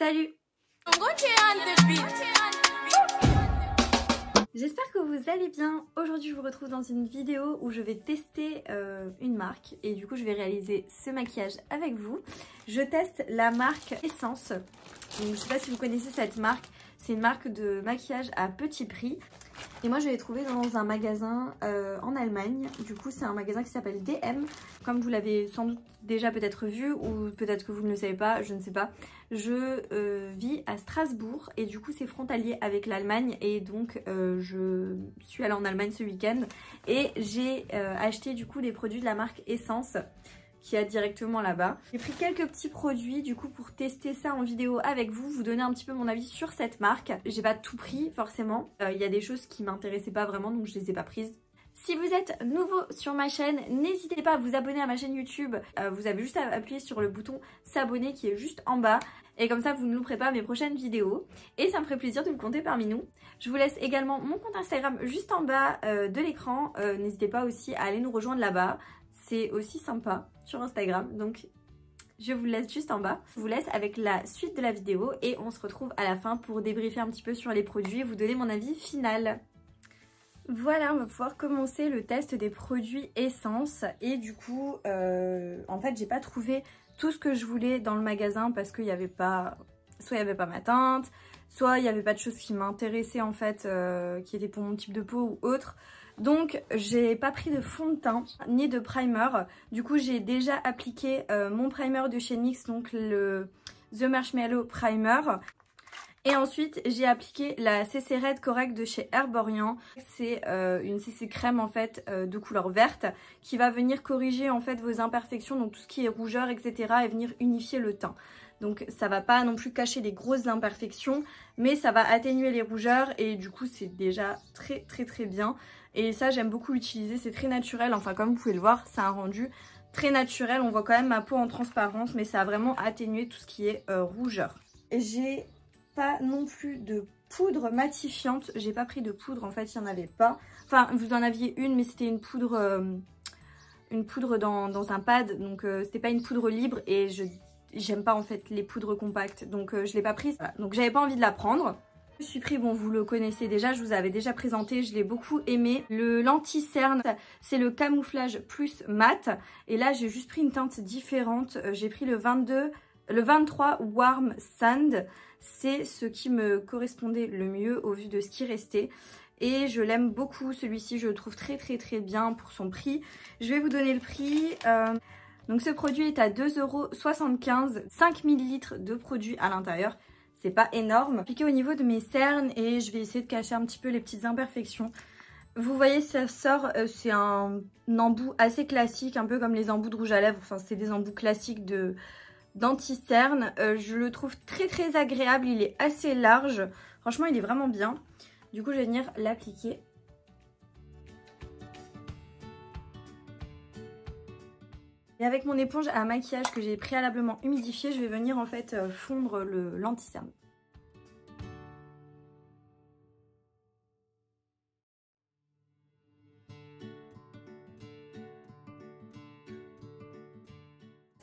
Salut! J'espère que vous allez bien. Aujourd'hui je vous retrouve dans une vidéo où je vais tester une marque et du coup je vais réaliser ce maquillage avec vous. Je teste la marque Essence. Donc, je ne sais pas si vous connaissez cette marque, c'est une marque de maquillage à petit prix. Et moi je l'ai trouvé dans un magasin en Allemagne. Du coup c'est un magasin qui s'appelle DM. Comme vous l'avez sans doute déjà peut-être vu ou peut-être que vous ne le savez pas, je ne sais pas. Je vis à Strasbourg et du coup c'est frontalier avec l'Allemagne. Et donc je suis allée en Allemagne ce week-end et j'ai acheté du coup des produits de la marque Essence qui a directement là-bas. J'ai pris quelques petits produits du coup pour tester ça en vidéo avec vous, vous donner un petit peu mon avis sur cette marque. J'ai pas tout pris forcément, il y a des choses qui m'intéressaient pas vraiment donc je les ai pas prises. Si vous êtes nouveau sur ma chaîne, n'hésitez pas à vous abonner à ma chaîne YouTube. Vous avez juste à appuyer sur le bouton s'abonner qui est juste en bas. Et comme ça, vous ne louperez pas mes prochaines vidéos. Et ça me ferait plaisir de vous compter parmi nous. Je vous laisse également mon compte Instagram juste en bas de l'écran. N'hésitez pas aussi à aller nous rejoindre là-bas. C'est aussi sympa sur Instagram. Donc, je vous laisse juste en bas. Je vous laisse avec la suite de la vidéo. Et on se retrouve à la fin pour débriefer un petit peu sur les produits et vous donner mon avis final. Voilà, on va pouvoir commencer le test des produits Essence. Et du coup, en fait, j'ai pas trouvé tout ce que je voulais dans le magasin parce qu'il n'y avait pas... Soit il n'y avait pas ma teinte, soit il n'y avait pas de choses qui m'intéressaient en fait, qui étaient pour mon type de peau ou autre. Donc, j'ai pas pris de fond de teint ni de primer. Du coup, j'ai déjà appliqué mon primer de chez NYX, donc le The Marshmallow Primer. Et ensuite, j'ai appliqué la CC Red Correct de chez Herborian. C'est une CC crème en fait de couleur verte qui va venir corriger en fait vos imperfections, donc tout ce qui est rougeur, etc. et venir unifier le teint. Donc ça va pas non plus cacher les grosses imperfections, mais ça va atténuer les rougeurs et du coup c'est déjà très bien. Et ça j'aime beaucoup l'utiliser, c'est très naturel, enfin comme vous pouvez le voir, c'est un rendu très naturel. On voit quand même ma peau en transparence, mais ça a vraiment atténué tout ce qui est rougeur. J'ai pas non plus de poudre matifiante, j'ai pas pris de poudre, en fait il n'y en avait pas. Enfin vous en aviez une, mais c'était une poudre dans un pad, donc c'était pas une poudre libre et j'aime pas en fait les poudres compactes, donc je l'ai pas prise. Voilà. Donc j'avais pas envie de la prendre. Je suis pris, bon vous le connaissez déjà, je vous avais déjà présenté, je l'ai beaucoup aimé. Le l'anti-cerne, c'est le camouflage plus mat. Et là j'ai juste pris une teinte différente, j'ai pris le 23 Warm Sand. C'est ce qui me correspondait le mieux au vu de ce qui restait. Et je l'aime beaucoup, celui-ci je le trouve très bien pour son prix. Je vais vous donner le prix. Donc ce produit est à 2,75 €, 5 ml de produit à l'intérieur. C'est pas énorme. Appliqué au niveau de mes cernes et je vais essayer de cacher un petit peu les petites imperfections. Vous voyez ça sort, c'est un embout assez classique, un peu comme les embouts de rouge à lèvres. Enfin c'est des embouts classiques d'anti-cerne. Je le trouve très agréable, il est assez large. Franchement il est vraiment bien. Du coup je vais venir l'appliquer. Et avec mon éponge à maquillage que j'ai préalablement humidifiée, je vais venir en fait fondre l'anti-cerne.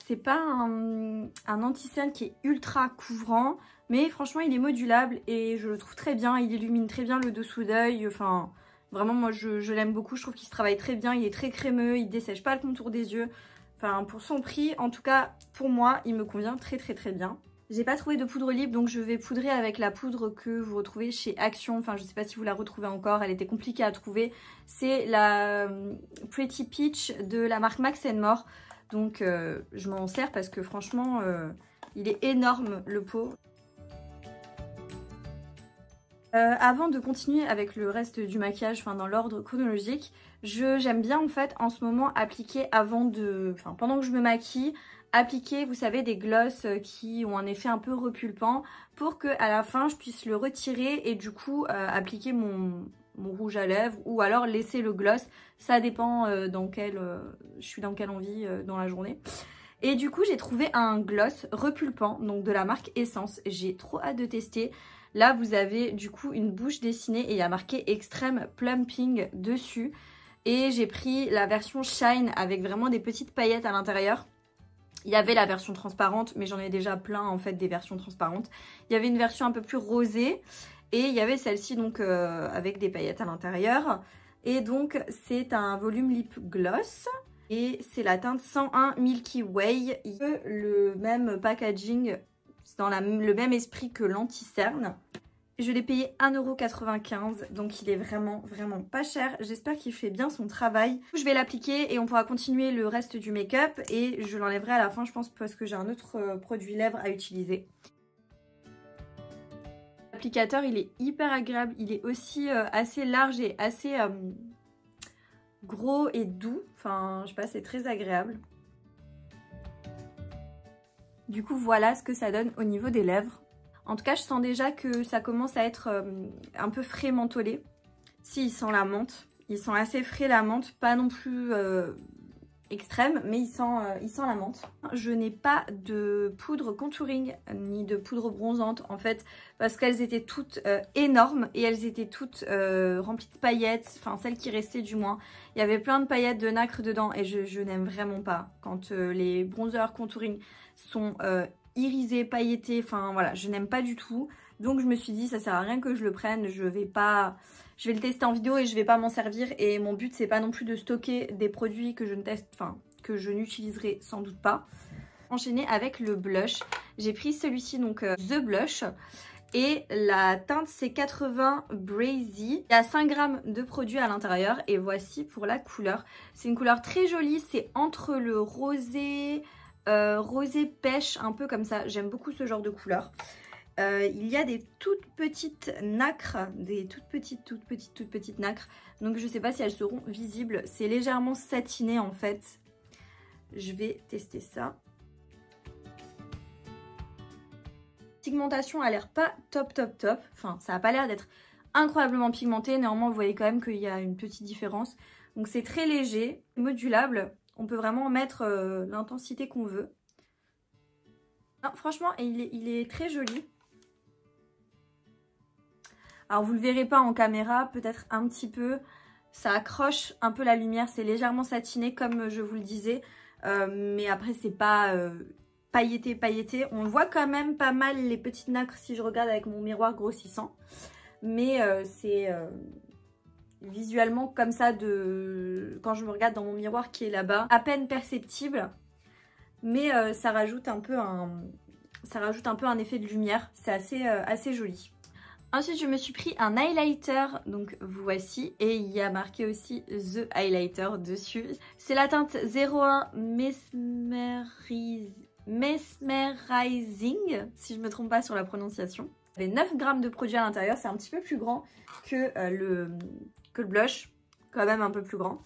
C'est pas un anti-cerne qui est ultra couvrant, mais franchement il est modulable et je le trouve très bien. Il illumine très bien le dessous d'œil, enfin vraiment moi je l'aime beaucoup. Je trouve qu'il se travaille très bien, il est très crémeux, il dessèche pas le contour des yeux. Enfin pour son prix, en tout cas pour moi il me convient très bien. J'ai pas trouvé de poudre libre donc je vais poudrer avec la poudre que vous retrouvez chez Action. Enfin je sais pas si vous la retrouvez encore, elle était compliquée à trouver. C'est la Pretty Peach de la marque Max & More. Donc je m'en sers parce que franchement il est énorme le pot. Avant de continuer avec le reste du maquillage, enfin dans l'ordre chronologique, j'aime bien en fait en ce moment appliquer pendant que je me maquille, appliquer vous savez des glosses qui ont un effet un peu repulpant pour que à la fin je puisse le retirer et du coup appliquer mon rouge à lèvres ou alors laisser le gloss, ça dépend je suis dans quelle envie dans la journée. Et du coup j'ai trouvé un gloss repulpant donc de la marque Essence, j'ai trop hâte de tester. Là vous avez du coup une bouche dessinée et il y a marqué Extreme Plumping dessus. Et j'ai pris la version Shine avec vraiment des petites paillettes à l'intérieur. Il y avait la version transparente, mais j'en ai déjà plein en fait des versions transparentes. Il y avait une version un peu plus rosée et il y avait celle-ci donc avec des paillettes à l'intérieur. Et donc c'est un volume lip gloss et c'est la teinte 101 Milky Way. Il y a le même packaging, dans le même esprit que l'anti-cerne. Je l'ai payé 1,95 €, donc il est vraiment pas cher. J'espère qu'il fait bien son travail. Je vais l'appliquer et on pourra continuer le reste du make-up et je l'enlèverai à la fin je pense parce que j'ai un autre produit lèvres à utiliser. L'applicateur il est hyper agréable, il est aussi assez large et assez gros et doux. Enfin je sais pas, c'est très agréable. Du coup voilà ce que ça donne au niveau des lèvres. En tout cas, je sens déjà que ça commence à être un peu frais mentholé. Si, il sent la menthe. Il sent assez frais la menthe, pas non plus extrême, mais il sent la menthe. Je n'ai pas de poudre contouring ni de poudre bronzante en fait, parce qu'elles étaient toutes énormes et elles étaient toutes remplies de paillettes, enfin celles qui restaient du moins. Il y avait plein de paillettes de nacre dedans et je n'aime vraiment pas quand les bronzers contouring sont irisé, pailleté, enfin voilà, je n'aime pas du tout. Donc je me suis dit ça sert à rien que je le prenne, je vais le tester en vidéo et je vais pas m'en servir. Et mon but c'est pas non plus de stocker des produits que je ne teste, enfin que je n'utiliserai sans doute pas. Enchaîner avec le blush. J'ai pris celui-ci donc The Blush. Et la teinte c'est 80 Brazy. Il y a 5 grammes de produit à l'intérieur. Et voici pour la couleur. C'est une couleur très jolie, c'est entre le rosé... rosé pêche, un peu comme ça. J'aime beaucoup ce genre de couleur. Il y a des toutes petites nacres, des toutes petites nacres. Donc je sais pas si elles seront visibles. C'est légèrement satiné en fait. Je vais tester ça. Pigmentation a l'air pas top. Enfin, ça a pas l'air d'être incroyablement pigmenté. Néanmoins, vous voyez quand même qu'il y a une petite différence. Donc c'est très léger, modulable. On peut vraiment mettre l'intensité qu'on veut. Non, franchement, il est très joli. Alors, vous ne le verrez pas en caméra, peut-être un petit peu. Ça accroche un peu la lumière. C'est légèrement satiné, comme je vous le disais. Mais après, c'est pas pailleté. On voit quand même pas mal les petites nacres si je regarde avec mon miroir grossissant. Mais c'est... visuellement comme ça quand je me regarde dans mon miroir qui est là-bas, à peine perceptible, mais ça rajoute un peu un effet de lumière. C'est assez joli. Ensuite je me suis pris un highlighter, donc voici, et il y a marqué aussi The Highlighter dessus. C'est la teinte 01 Mesmerizing, si je me trompe pas sur la prononciation. Il y avait 9 grammes de produit à l'intérieur, c'est un petit peu plus grand que le blush, quand même un peu plus grand.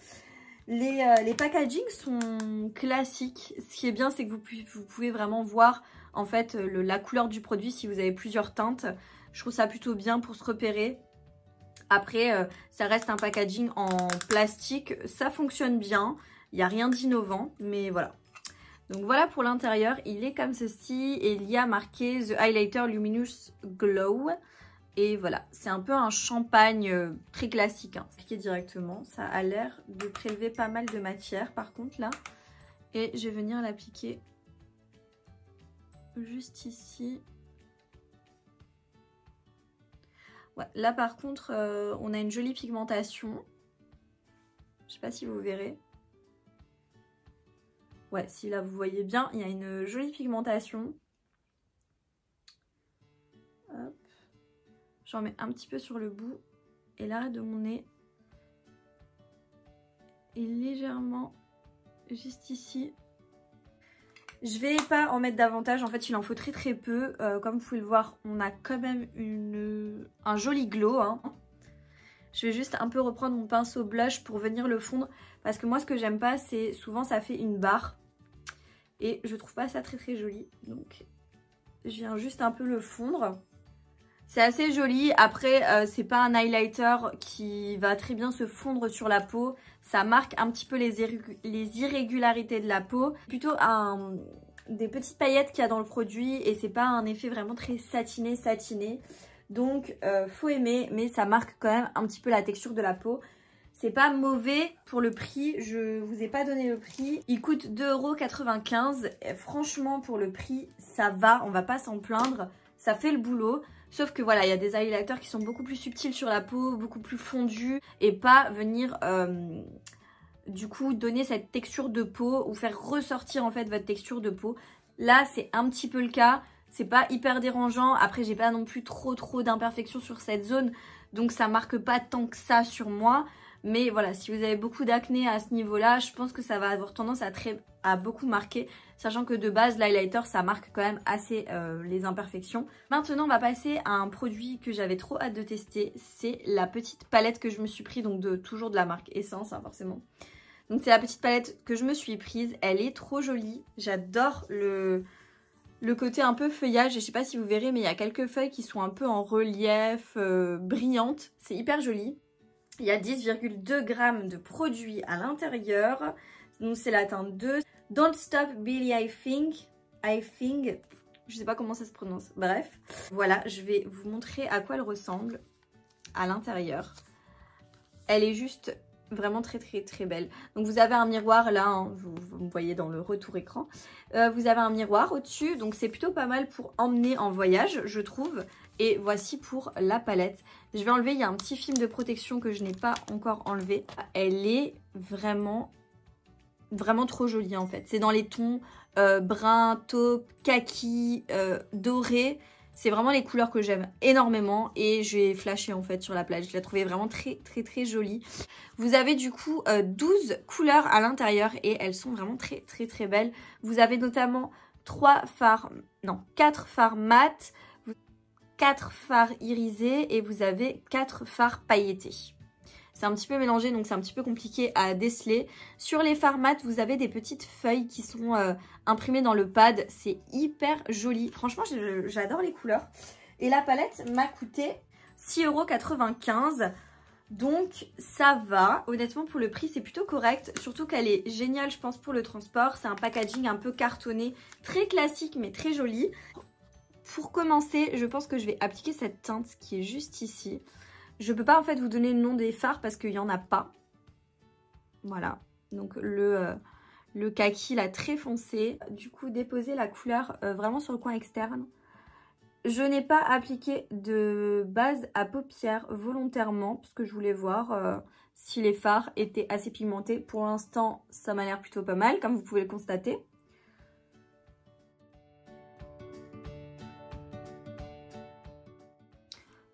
Les packagings sont classiques. Ce qui est bien, c'est que vous pouvez vraiment voir en fait la couleur du produit si vous avez plusieurs teintes. Je trouve ça plutôt bien pour se repérer. Après, ça reste un packaging en plastique. Ça fonctionne bien. Il n'y a rien d'innovant, mais voilà. Donc voilà pour l'intérieur. Il est comme ceci et il y a marqué The Highlighter Luminous Glow. Et voilà, c'est un peu un champagne très classique. Hein. Appliqué directement, ça a l'air de prélever pas mal de matière par contre là. Et je vais venir l'appliquer juste ici. Ouais, là par contre, on a une jolie pigmentation. Je sais pas si vous verrez. Ouais, si là vous voyez bien, il y a une jolie pigmentation. Hop. J'en mets un petit peu sur le bout et l'arrêt de mon nez est légèrement juste ici. Je vais pas en mettre davantage, en fait il en faut très peu. Comme vous pouvez le voir, on a quand même un joli glow. Hein. Je vais juste un peu reprendre mon pinceau blush pour venir le fondre. Parce que moi ce que j'aime pas, c'est souvent ça fait une barre. Et je trouve pas ça très joli. Donc je viens juste un peu le fondre. C'est assez joli. Après, c'est pas un highlighter qui va très bien se fondre sur la peau. Ça marque un petit peu les irrégularités de la peau. Plutôt des petites paillettes qu'il y a dans le produit et c'est pas un effet vraiment très satiné. Donc, faut aimer, mais ça marque quand même un petit peu la texture de la peau. C'est pas mauvais pour le prix, je vous ai pas donné le prix. Il coûte 2,95 €. Franchement, pour le prix, ça va, on va pas s'en plaindre. Ça fait le boulot. Sauf que voilà, il y a des highlighters qui sont beaucoup plus subtils sur la peau, beaucoup plus fondus. Et pas venir du coup donner cette texture de peau ou faire ressortir en fait votre texture de peau. Là, c'est un petit peu le cas. C'est pas hyper dérangeant. Après, j'ai pas non plus trop d'imperfections sur cette zone. Donc ça marque pas tant que ça sur moi. Mais voilà, si vous avez beaucoup d'acné à ce niveau-là, je pense que ça va avoir tendance à beaucoup marquer. Sachant que de base, l'highlighter, ça marque quand même assez les imperfections. Maintenant, on va passer à un produit que j'avais trop hâte de tester. C'est la petite palette que je me suis prise, donc toujours de la marque Essence, hein, forcément. Donc c'est la petite palette que je me suis prise. Elle est trop jolie. J'adore le côté un peu feuillage. Et je sais pas si vous verrez, mais il y a quelques feuilles qui sont un peu en relief, brillantes. C'est hyper joli. Il y a 10,2 g de produit à l'intérieur. Donc c'est la teinte 2. Don't Stop Billie I Think. Je sais pas comment ça se prononce. Bref. Voilà, je vais vous montrer à quoi elle ressemble à l'intérieur. Elle est juste vraiment très belle. Donc vous avez un miroir là, hein, vous me voyez dans le retour écran. Vous avez un miroir au-dessus. Donc c'est plutôt pas mal pour emmener en voyage, je trouve. Et voici pour la palette. Je vais enlever, il y a un petit film de protection que je n'ai pas encore enlevé. Elle est vraiment trop jolie en fait. C'est dans les tons brun, taupe, kaki, doré. C'est vraiment les couleurs que j'aime énormément. Et je vais flasher en fait sur la plage. Je l'ai trouvée vraiment très jolie. Vous avez du coup 12 couleurs à l'intérieur. Et elles sont vraiment très belles. Vous avez notamment 4 fards mat, 4 fards irisés et vous avez 4 fards pailletés. C'est un petit peu mélangé, donc c'est un petit peu compliqué à déceler. Sur les fards mat, vous avez des petites feuilles qui sont imprimées dans le pad. C'est hyper joli. Franchement, j'adore les couleurs. Et la palette m'a coûté 6,95 €. Donc ça va. Honnêtement, pour le prix, c'est plutôt correct. Surtout qu'elle est géniale, je pense, pour le transport. C'est un packaging un peu cartonné, très classique, mais très joli. Pour commencer, je pense que je vais appliquer cette teinte qui est juste ici. Je peux pas en fait vous donner le nom des fards parce qu'il n'y en a pas. Voilà. Donc le kaki là très foncé. Du coup, déposer la couleur vraiment sur le coin externe. Je n'ai pas appliqué de base à paupières volontairement parce que je voulais voir si les fards étaient assez pigmentés. Pour l'instant, ça m'a l'air plutôt pas mal, comme vous pouvez le constater.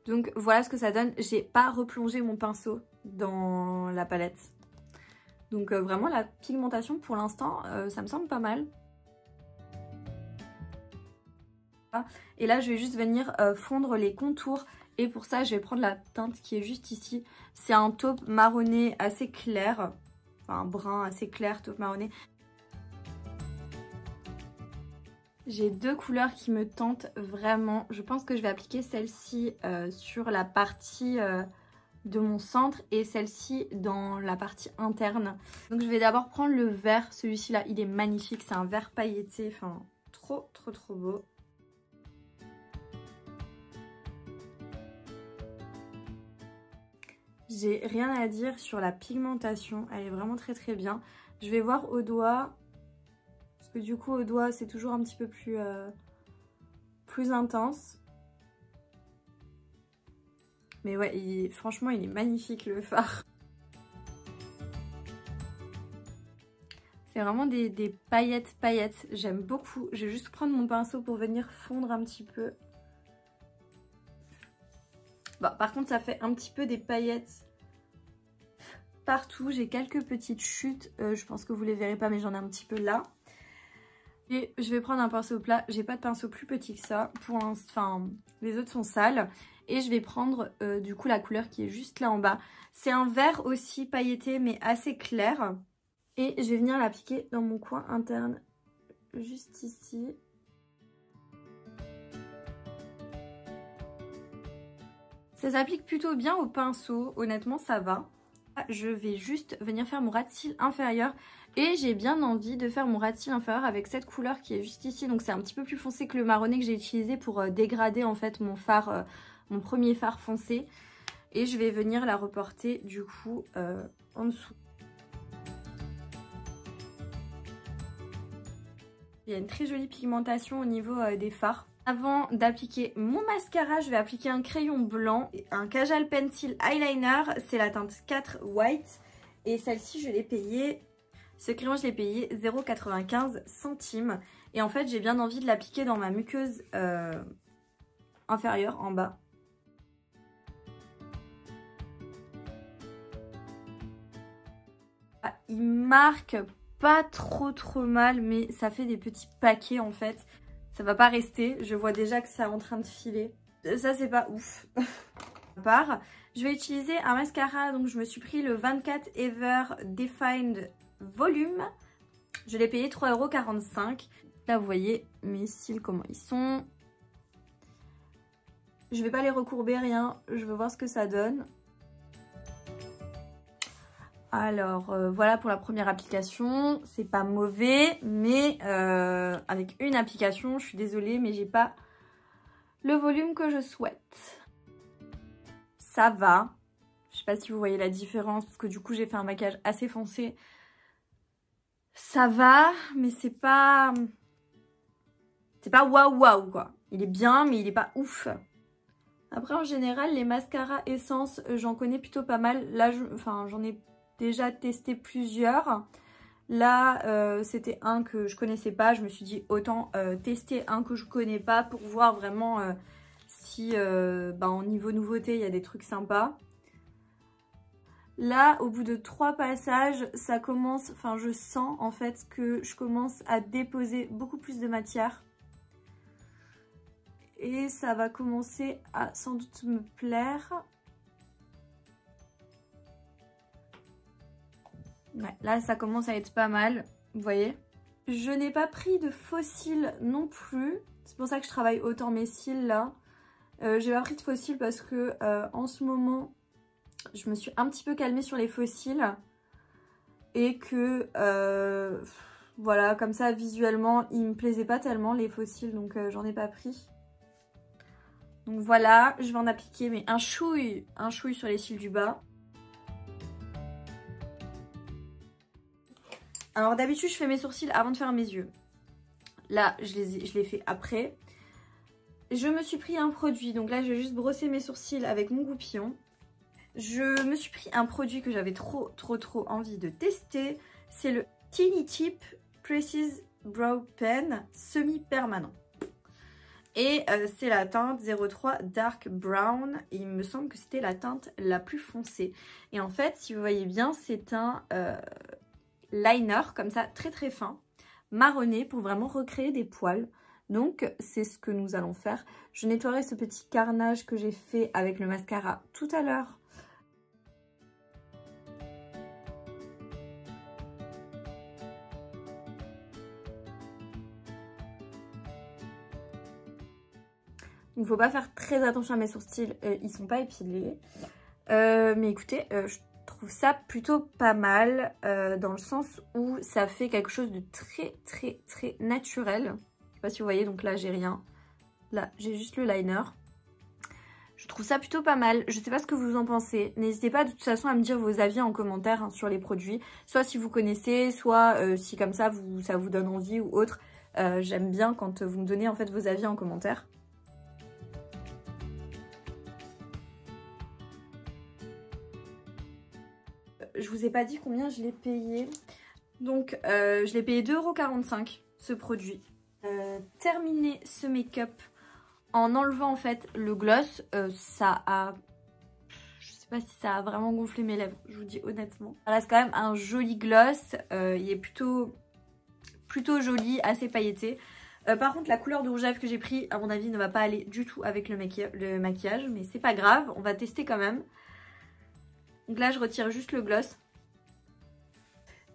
Donc voilà ce que ça donne. J'ai pas replongé mon pinceau dans la palette. Donc vraiment la pigmentation pour l'instant, ça me semble pas mal. Et là je vais juste venir fondre les contours. Et pour ça je vais prendre la teinte qui est juste ici. C'est un taupe marronné assez clair. Enfin un brun assez clair, taupe marronné. J'ai deux couleurs qui me tentent vraiment. Je pense que je vais appliquer celle-ci sur la partie de mon centre et celle-ci dans la partie interne. Donc je vais d'abord prendre le vert. Celui-ci là, il est magnifique. C'est un vert pailleté. Enfin, trop beau. J'ai rien à dire sur la pigmentation. Elle est vraiment très bien. Je vais voir au doigt. Parce que du coup au doigt c'est toujours un petit peu plus intense. Mais ouais, franchement il est magnifique le fard. C'est vraiment des paillettes. J'aime beaucoup. Je vais juste prendre mon pinceau pour venir fondre un petit peu. Bon, par contre ça fait un petit peu des paillettes partout. J'ai quelques petites chutes. Je pense que vous les verrez pas mais j'en ai un petit peu là. Et je vais prendre un pinceau plat. J'ai pas de pinceau plus petit que ça. Pour l'instant, les autres sont sales. Et je vais prendre du coup la couleur qui est juste là en bas. C'est un vert aussi pailleté mais assez clair. Et je vais venir l'appliquer dans mon coin interne. Juste ici. Ça s'applique plutôt bien au pinceau. Honnêtement ça va. Je vais juste venir faire mon ras de cils inférieur. Et j'ai bien envie de faire mon ras de cils inférieur avec cette couleur qui est juste ici. Donc c'est un petit peu plus foncé que le marronné que j'ai utilisé pour dégrader en fait mon fard, mon premier fard foncé. Et je vais venir la reporter du coup en dessous. Il y a une très jolie pigmentation au niveau des fards. Avant d'appliquer mon mascara, je vais appliquer un crayon blanc et un Kajal Pencil Eyeliner. C'est la teinte 4 White. Et celle-ci, je l'ai payée. Ce crayon, je l'ai payé 0,95 centimes. Et en fait, j'ai bien envie de l'appliquer dans ma muqueuse inférieure, en bas. Ah, il marque pas trop mal, mais ça fait des petits paquets en fait. Ça va pas rester. Je vois déjà que ça est en train de filer. Ça, c'est pas ouf. À part, je vais utiliser un mascara. Donc, je me suis pris le 24 Ever Defined Volume. Je l'ai payé 3,45 €. Là, vous voyez mes cils, comment ils sont. Je vais pas les recourber, rien. Je veux voir ce que ça donne. Alors, voilà pour la première application. C'est pas mauvais, mais avec une application, je suis désolée, mais j'ai pas le volume que je souhaite. Ça va. Je sais pas si vous voyez la différence, parce que du coup, j'ai fait un maquillage assez foncé. Ça va, mais c'est pas... C'est pas waouh waouh, quoi. Il est bien, mais il est pas ouf. Après, en général, les mascaras essence, j'en connais plutôt pas mal. Là, j'en ai déjà testé plusieurs. Là, c'était un que je connaissais pas. Je me suis dit autant tester un que je connais pas pour voir vraiment si en niveau nouveauté, il y a des trucs sympas. Là, au bout de 3 passages, ça commence, je sens en fait que je commence à déposer beaucoup plus de matière. Et ça va commencer à sans doute me plaire. Ouais, là, ça commence à être pas mal, vous voyez. Je n'ai pas pris de faux cils non plus. C'est pour ça que je travaille autant mes cils là. J'ai pas pris de faux cils parce que en ce moment, je me suis un petit peu calmée sur les faux cils. Et que, voilà, comme ça, visuellement, ils me plaisaient pas tellement les faux cils. Donc, j'en ai pas pris. Donc voilà, je vais en appliquer mais un chouille sur les cils du bas. Alors d'habitude, je fais mes sourcils avant de faire mes yeux. Là, je l'ai fait après. Je me suis pris un produit. Donc là, je vais juste brosser mes sourcils avec mon goupillon. Je me suis pris un produit que j'avais trop envie de tester. C'est le Teeny Tip Precise Brow Pen semi-permanent. Et c'est la teinte 03 Dark Brown. Et il me semble que c'était la teinte la plus foncée. Et en fait, si vous voyez bien, c'est un liner comme ça, très fin, marronné, pour vraiment recréer des poils. Donc, c'est ce que nous allons faire. Je nettoierai ce petit carnage que j'ai fait avec le mascara tout à l'heure. Il ne faut pas faire très attention à mes sourcils, ils sont pas épilés. Mais écoutez, je trouve ça plutôt pas mal dans le sens où ça fait quelque chose de très naturel. Je sais pas si vous voyez, donc là j'ai rien. Là j'ai juste le liner. Je trouve ça plutôt pas mal. Je sais pas ce que vous en pensez. N'hésitez pas de toute façon à me dire vos avis en commentaire sur les produits. Soit si vous connaissez, soit si comme ça ça vous donne envie ou autre. J'aime bien quand vous me donnez en fait vos avis en commentaire. Je vous ai pas dit combien je l'ai payé. Donc je l'ai payé 2,45 € ce produit. Terminer ce make-up en enlevant en fait le gloss. Ça a... Je sais pas si ça a vraiment gonflé mes lèvres, je vous dis honnêtement. Ça reste quand même un joli gloss. Il est plutôt joli, assez pailleté. Par contre la couleur de rouge à lèvres que j'ai pris à mon avis ne va pas aller du tout avec le maquillage. Mais c'est pas grave, on va tester quand même. Donc là, je retire juste le gloss.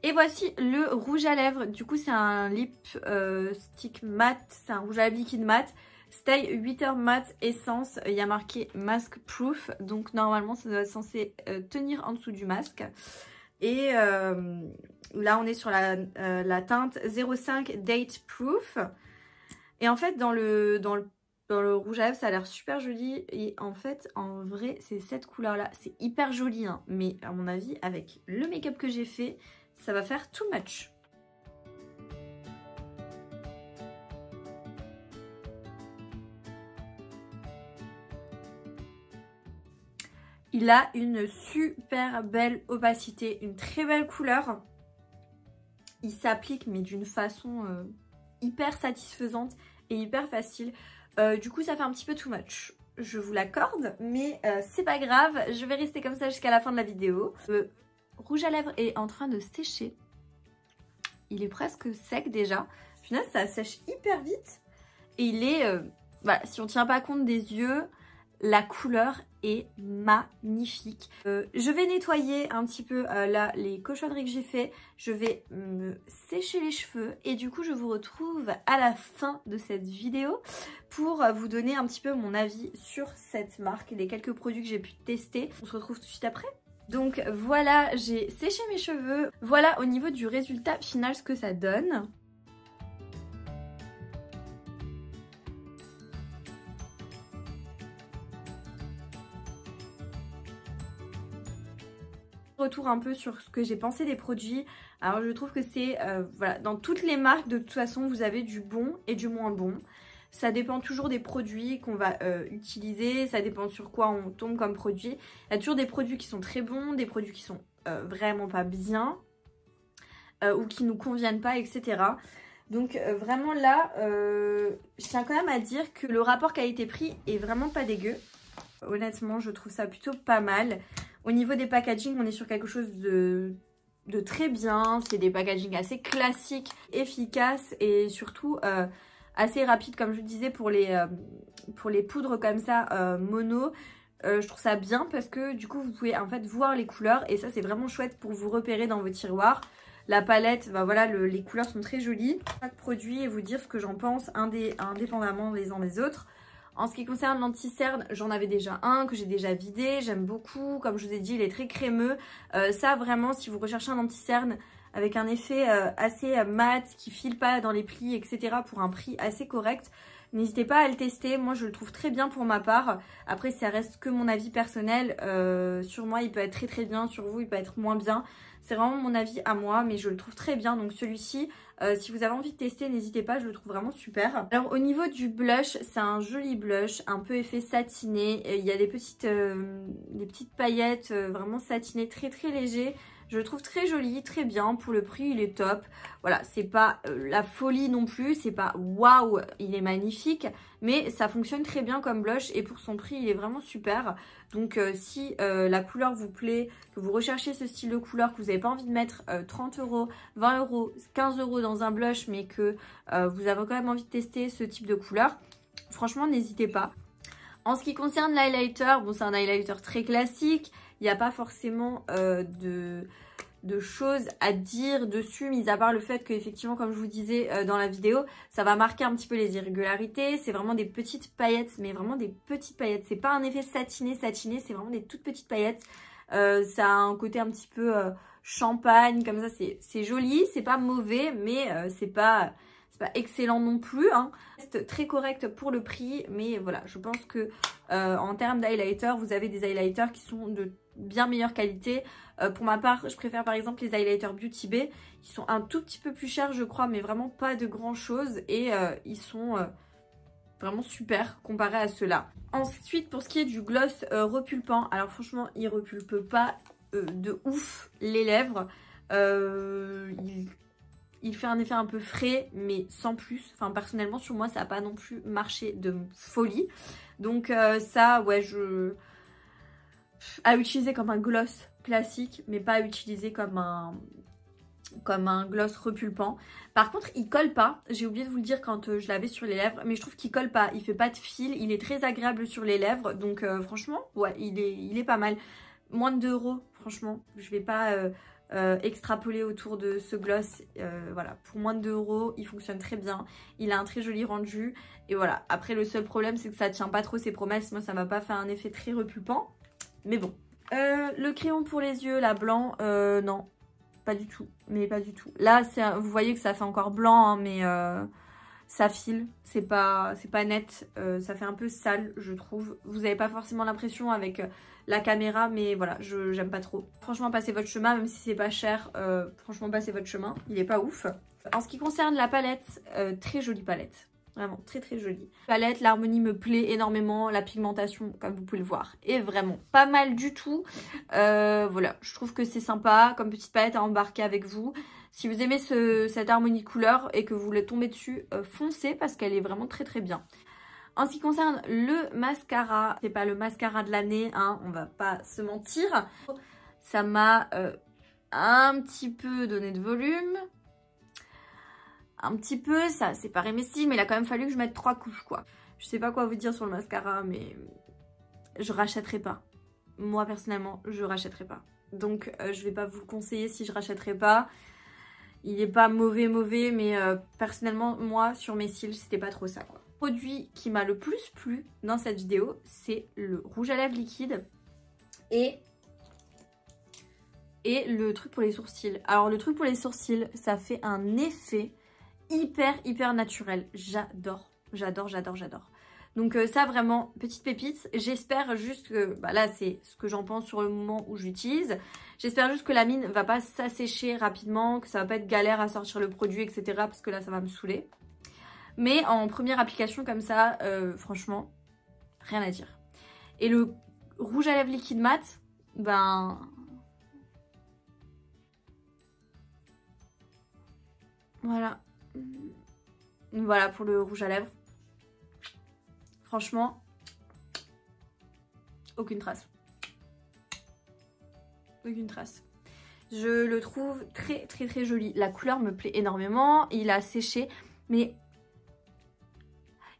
Et voici le rouge à lèvres. Du coup, c'est un lip stick matte. C'est un rouge à lèvres liquide mat. Stay 8h Matte Essence. Il y a marqué Mask Proof. Donc normalement, ça doit être censé tenir en dessous du masque. Et là, on est sur la teinte 05 Date Proof. Et en fait, dans Dans le rouge à lèvres, ça a l'air super joli. Et en fait, en vrai, c'est cette couleur-là. C'est hyper joli, hein. Mais à mon avis, avec le make-up que j'ai fait, ça va faire too much. Il a une super belle opacité, une très belle couleur. Il s'applique mais d'une façon hyper satisfaisante et hyper facile. Du coup ça fait un petit peu too much, je vous l'accorde, mais c'est pas grave, je vais rester comme ça jusqu'à la fin de la vidéo. Le rouge à lèvres est en train de sécher. Il est presque sec déjà. Finalement ça sèche hyper vite. Et il est, voilà, si on tient pas compte des yeux, la couleur est magnifique. Je vais nettoyer un petit peu là les cochonneries que j'ai fait. Je vais me sécher les cheveux et du coup je vous retrouve à la fin de cette vidéo pour vous donner un petit peu mon avis sur cette marque, les quelques produits que j'ai pu tester. On se retrouve tout de suite après. Donc voilà, j'ai séché mes cheveux. Voilà au niveau du résultat final ce que ça donne. Retour un peu sur ce que j'ai pensé des produits. Alors je trouve que c'est voilà, dans toutes les marques de toute façon vous avez du bon et du moins bon. Ça dépend toujours des produits qu'on va utiliser, ça dépend sur quoi on tombe comme produit. Il y a toujours des produits qui sont très bons, des produits qui sont vraiment pas bien ou qui nous conviennent pas, etc. Donc vraiment là, je tiens quand même à dire que le rapport qualité-prix est vraiment pas dégueu. Honnêtement, je trouve ça plutôt pas mal. Au niveau des packaging, on est sur quelque chose de très bien. C'est des packaging assez classiques, efficaces et surtout assez rapides. Comme je vous disais, pour les poudres comme ça, mono, je trouve ça bien parce que du coup, vous pouvez en fait voir les couleurs. Et ça, c'est vraiment chouette pour vous repérer dans vos tiroirs. La palette, bah voilà, les couleurs sont très jolies. Chaque produit et vous dire ce que j'en pense indépendamment les uns des autres. En ce qui concerne l'anti-cerne, j'en avais déjà un que j'ai déjà vidé, j'aime beaucoup. Comme je vous ai dit, il est très crémeux. Ça vraiment, si vous recherchez un anti-cerne avec un effet assez mat, qui file pas dans les plis, etc. pour un prix assez correct, n'hésitez pas à le tester. Moi, je le trouve très bien pour ma part. Après, ça reste que mon avis personnel. Sur moi, il peut être très très bien. Sur vous, il peut être moins bien. C'est vraiment mon avis à moi, mais je le trouve très bien. Donc celui-ci, si vous avez envie de tester, n'hésitez pas, je le trouve vraiment super. Alors au niveau du blush, c'est un joli blush, un peu effet satiné. Il y a des petites paillettes vraiment satinées, très très léger. Je le trouve très joli, très bien. Pour le prix, il est top. Voilà, c'est pas la folie non plus. C'est pas waouh, il est magnifique. Mais ça fonctionne très bien comme blush. Et pour son prix, il est vraiment super. Donc si la couleur vous plaît, que vous recherchez ce style de couleur, que vous n'avez pas envie de mettre 30 €, 20 €, 15 € dans un blush, mais que vous avez quand même envie de tester ce type de couleur, franchement, n'hésitez pas. En ce qui concerne l'highlighter, bon, c'est un highlighter très classique. Il n'y a pas forcément de choses à dire dessus, mis à part le fait que, effectivement, comme je vous disais dans la vidéo, ça va marquer un petit peu les irrégularités. C'est vraiment des petites paillettes, mais vraiment des petites paillettes. C'est pas un effet satiné, c'est vraiment des toutes petites paillettes. Ça a un côté un petit peu champagne, comme ça, c'est joli, c'est pas mauvais, mais c'est pas excellent non plus, hein. C'est très correct pour le prix, mais voilà, je pense que en termes d'highlighter, vous avez des highlighters qui sont de bien meilleure qualité. Pour ma part, je préfère par exemple les highlighters Beauty Bay, qui sont un tout petit peu plus chers je crois, mais vraiment pas de grand chose, et ils sont vraiment super comparé à ceux-là. Ensuite, pour ce qui est du gloss repulpant, alors franchement, il repulpe pas de ouf les lèvres. Il fait un effet un peu frais, mais sans plus. Enfin, personnellement, sur moi, ça n'a pas non plus marché de folie. Donc ça, ouais, à utiliser comme un gloss classique, mais pas à utiliser comme un gloss repulpant. Par contre, il colle pas. J'ai oublié de vous le dire quand je l'avais sur les lèvres, mais je trouve qu'il colle pas. Il fait pas de fil. Il est très agréable sur les lèvres. Donc franchement, ouais, il est pas mal. Moins de 2 €, franchement. Je vais pas extrapoler autour de ce gloss. Voilà, pour moins de 2 €, il fonctionne très bien. Il a un très joli rendu. Et voilà, après le seul problème, c'est que ça tient pas trop ses promesses. Moi, ça m'a pas fait un effet très repulpant. Mais bon. Le crayon pour les yeux, là, blanc, non. Pas du tout, mais pas du tout. Là, vous voyez que ça fait encore blanc, hein, mais ça file, c'est pas net, ça fait un peu sale je trouve. Vous n'avez pas forcément l'impression avec la caméra, mais voilà, j'aime pas trop. Franchement, passez votre chemin, même si c'est pas cher, franchement passez votre chemin, il est pas ouf. En ce qui concerne la palette, très jolie palette. Vraiment très très jolie. Palette, l'harmonie me plaît énormément, la pigmentation comme vous pouvez le voir est vraiment pas mal du tout. Voilà, je trouve que c'est sympa comme petite palette à embarquer avec vous. Si vous aimez cette harmonie de couleurs et que vous voulez tomber dessus, foncez parce qu'elle est vraiment très très bien. En ce qui concerne le mascara, c'est pas le mascara de l'année, hein, on va pas se mentir. Ça m'a un petit peu donné de volume. Un petit peu, ça c'est pas mes cils, mais il a quand même fallu que je mette 3 couches quoi. Je sais pas quoi vous dire sur le mascara, mais je rachèterai pas. Moi personnellement, je rachèterai pas. Donc je vais pas vous le conseiller si je rachèterai pas. Il est pas mauvais, mais personnellement, moi sur mes cils, c'était pas trop ça quoi. Le produit qui m'a le plus plu dans cette vidéo, c'est le rouge à lèvres liquide et le truc pour les sourcils. Alors le truc pour les sourcils, ça fait un effet hyper naturel. J'adore. Donc ça vraiment, petite pépite. J'espère juste que, bah là c'est ce que j'en pense sur le moment où j'utilise. J'espère juste que la mine va pas s'assécher rapidement, que ça va pas être galère à sortir le produit, etc. Parce que là ça va me saouler. Mais en première application comme ça, franchement, rien à dire. Et le rouge à lèvres liquide mat, ben... Voilà pour le rouge à lèvres. Franchement, aucune trace. Aucune trace. Je le trouve très joli. La couleur me plaît énormément. Il a séché, mais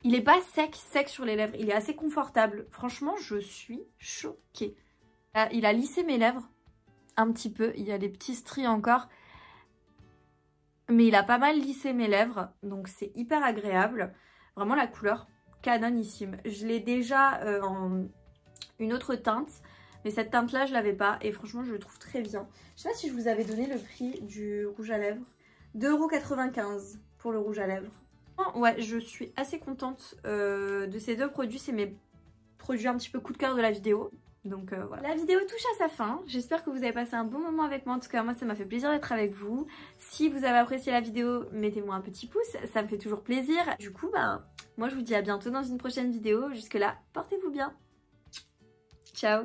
il est pas sec sur les lèvres. Il est assez confortable. Franchement, je suis choquée. Il a lissé mes lèvres un petit peu. Il y a des petits stries encore. Mais il a pas mal lissé mes lèvres, donc c'est hyper agréable. Vraiment la couleur canonissime. Je l'ai déjà en une autre teinte, mais cette teinte là je l'avais pas et franchement je le trouve très bien. Je sais pas si je vous avais donné le prix du rouge à lèvres. 2,95 € pour le rouge à lèvres. Ouais, je suis assez contente de ces deux produits. C'est mes produits un petit peu coup de cœur de la vidéo. Donc voilà. La vidéo touche à sa fin. J'espère que vous avez passé un bon moment avec moi. En tout cas, moi, ça m'a fait plaisir d'être avec vous. Si vous avez apprécié la vidéo, mettez-moi un petit pouce. Ça me fait toujours plaisir. Du coup, bah, moi, je vous dis à bientôt dans une prochaine vidéo. Jusque là, portez-vous bien. Ciao.